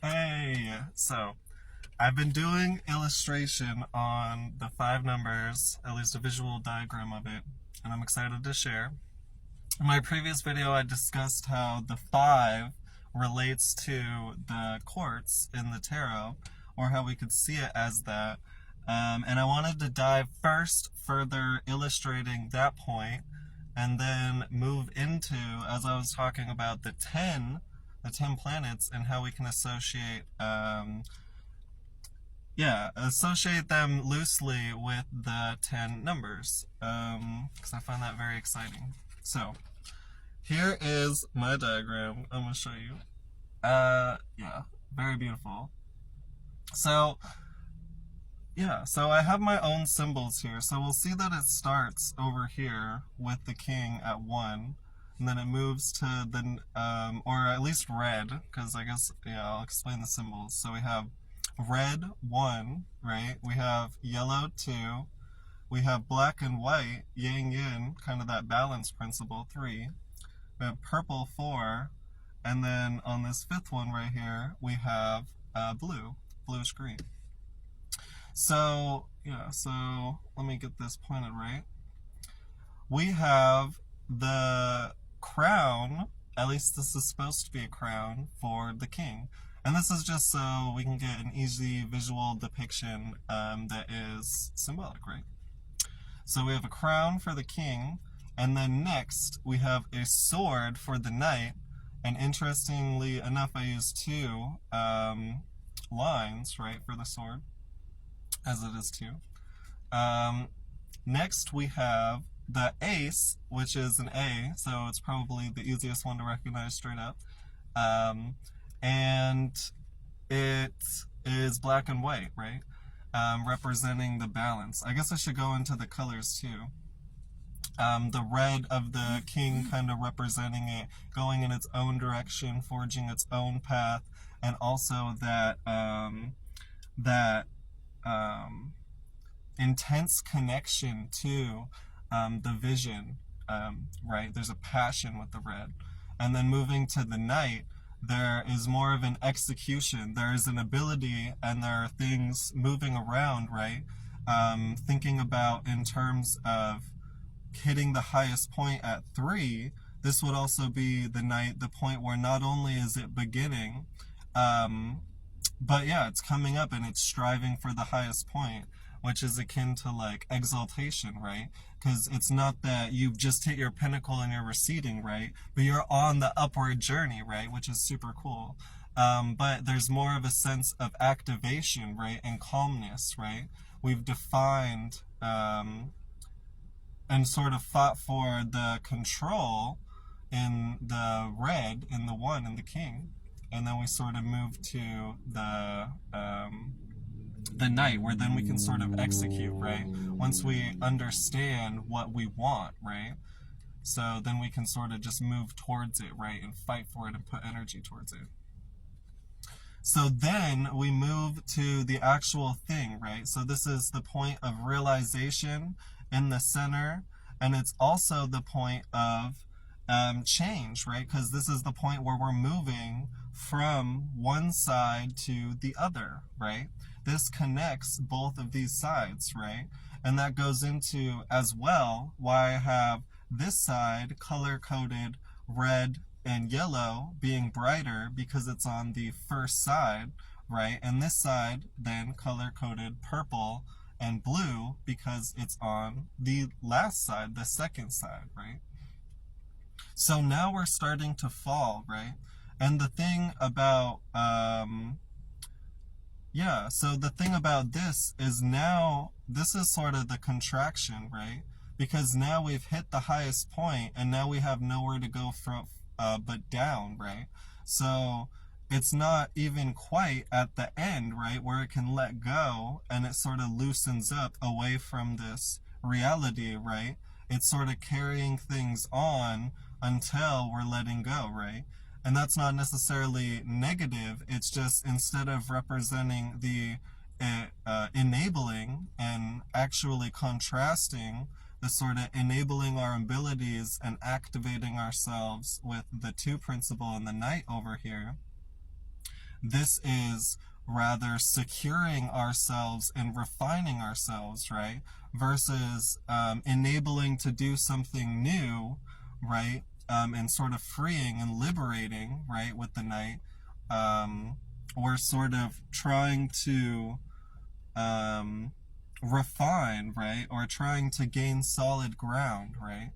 Hey, so I've been doing illustration on the five numbers, at least a visual diagram of it, and I'm excited to share. In my previous video, I discussed how the five relates to the quartz in the tarot, or how we could see it as that. And I wanted to dive first further illustrating that point, and then move into, as I was talking about the ten planets and how we can associate them loosely with the 10 numbers, because I find that very exciting. So here is my diagram. I'm going to show you. Yeah, very beautiful. So I have my own symbols here. So we'll see that it starts over here with the king at 1, and then it moves to the, or at least red, because I guess, I'll explain the symbols. So we have red 1, right? We have yellow 2. We have black and white, yang yin, kind of that balance principle, 3. We have purple 4. And then on this 5th one right here, we have bluish green. So let me get this pointed right. We have the crown, at least this is supposed to be a crown, for the king. And this is just so we can get an easy visual depiction that is symbolic, right? So we have a crown for the king, and then next we have a sword for the knight. And interestingly enough, I use 2 lines, right, for the sword, as it is 2. Next we have the ace, which is an A, so it's probably the easiest one to recognize straight up. And it is black and white, right? Representing the balance. I guess I should go into the colors too. The red of the king kind of representing it, going in its own direction, forging its own path, and also that intense connection to the vision, right? There's a passion with the red. And then moving to the knight, there is more of an execution. There is an ability, and there are things moving around, right? Thinking about in terms of hitting the highest point at 3, this would also be the knight, the point where not only is it beginning, but it's coming up and it's striving for the highest point, which is akin to like exaltation, right? Because it's not that you've just hit your pinnacle and you're receding, right? But you're on the upward journey, right? Which is super cool. But there's more of a sense of activation, right? And calmness, right? We've defined and sort of fought for the control in the red, in the 1, in the king. And then we sort of move to the knight, where then we can sort of execute, right? Once we understand what we want, right? So then we can sort of just move towards it, right? And fight for it and put energy towards it. So then we move to the actual thing, right? So this is the point of realization in the center, and it's also the point of change, right? Because this is the point where we're moving from one side to the other, right? This connects both of these sides, right? And that goes into as well why I have this side color-coded red and yellow being brighter, because it's on the first side, right? And this side then color-coded purple and blue because it's on the last side, the second side, right? So now we're starting to fall, right? And the thing about so the thing about this is now this is sort of the contraction, right? Because now we've hit the highest point, and now we have nowhere to go from but down, right? So it's not even quite at the end, right, where it can let go and it sort of loosens up away from this reality, right? It's sort of carrying things on until we're letting go, right? And that's not necessarily negative. It's just, instead of representing the enabling and actually contrasting, the sort of enabling our abilities and activating ourselves with the 2 principle and the knight over here, This is rather securing ourselves and refining ourselves, right? Versus enabling to do something new, right? And sort of freeing and liberating, right? With the night, we're sort of trying to refine, right? Or trying to gain solid ground, right?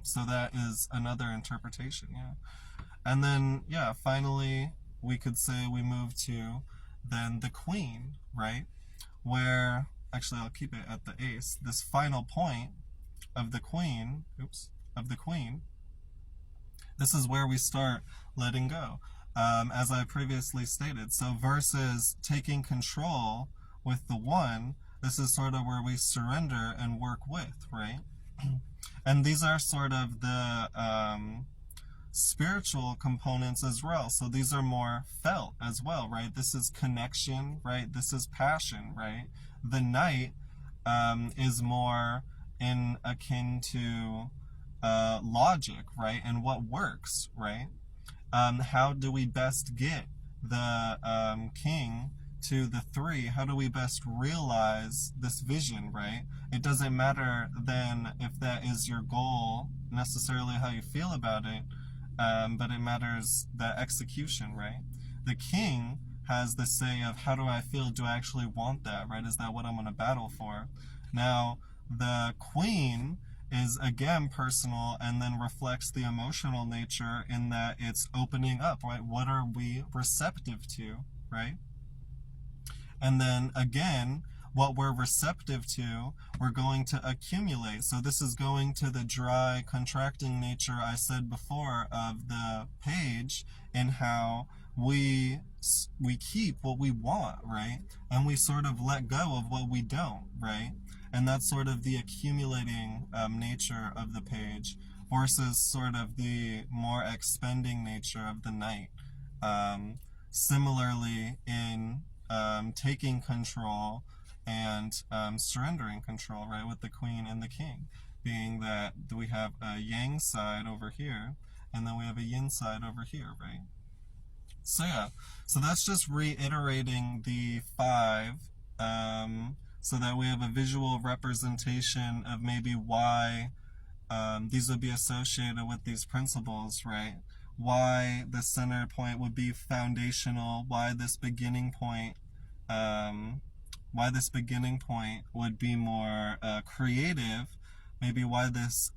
So that is another interpretation, yeah. And then, yeah, finally, we could say we move to then the queen, right? Where, actually, I'll keep it at the ace. This final point of the queen, of the queen, this is where we start letting go, as I previously stated. So versus taking control with the one, this is sort of where we surrender and work with, right? And these are sort of the spiritual components as well. So these are more felt as well, right? This is connection, right? This is passion, right? The night is more in akin to logic, right? And what works, right? How do we best get the king to the three? How do we best realize this vision, right? It doesn't matter then if that is your goal, necessarily how you feel about it, but it matters the execution, right? The king has the say of how do I feel? Do I actually want that, right? Is that what I'm going to battle for? Now, the queen is again personal and then reflects the emotional nature in that it's opening up, right? What are we receptive to, right? And then again, what we're receptive to, we're going to accumulate. So this is going to the dry, contracting nature I said before of the page, and how we keep what we want, right? And we sort of let go of what we don't, right? And that's sort of the accumulating nature of the page versus sort of the more expending nature of the night. Similarly, in taking control and surrendering control, right, with the queen and the king, being that we have a yang side over here, and then we have a yin side over here, right? So yeah, so that's just reiterating the five, so that we have a visual representation of maybe why these would be associated with these principles, right? Why the center point would be foundational, why this beginning point would be more creative, maybe why this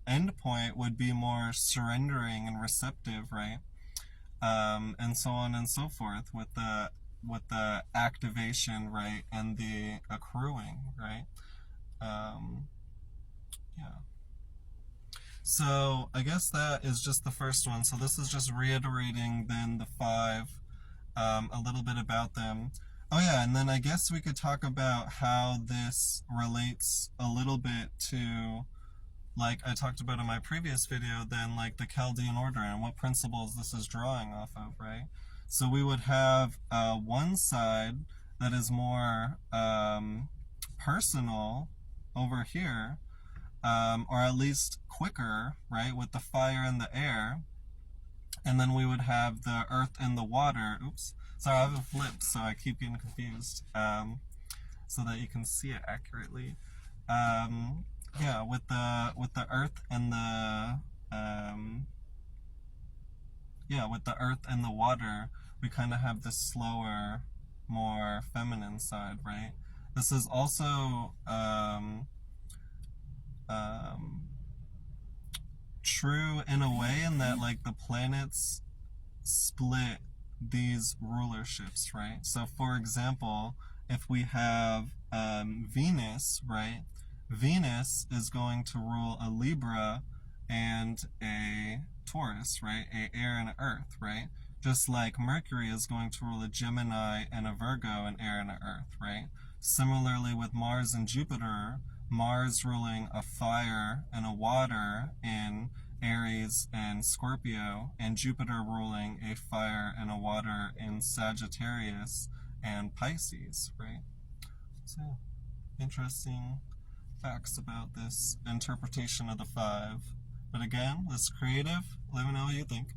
end point would be more surrendering and receptive, right? And so on and so forth with the activation, right, and the accruing, right? Yeah. So I guess that is just the first one. So this is just reiterating then the five, a little bit about them. Oh yeah, and then I guess we could talk about how this relates a little bit to, like I talked about in my previous video, then like the Chaldean order and what principles this is drawing off of, right? So we would have one side that is more personal over here, or at least quicker, right, with the fire and the air. And then we would have the earth and the water. Oops, sorry, I have it flipped, so I keep getting confused, so that you can see it accurately. Yeah, with the earth and the with the earth and the water, we kind of have this slower, more feminine side, right? This is also true in a way in that like the planets split these rulerships, right? So for example, if we have Venus, right? Venus is going to rule a Libra and a Taurus, right? A air and an earth, right? Just like Mercury is going to rule a Gemini and a Virgo, an air and an earth, right? Similarly with Mars and Jupiter, Mars ruling a fire and a water in Aries and Scorpio, and Jupiter ruling a fire and a water in Sagittarius and Pisces, right? So, interesting facts about this interpretation of the five. But again, this creative. Let me know what you think.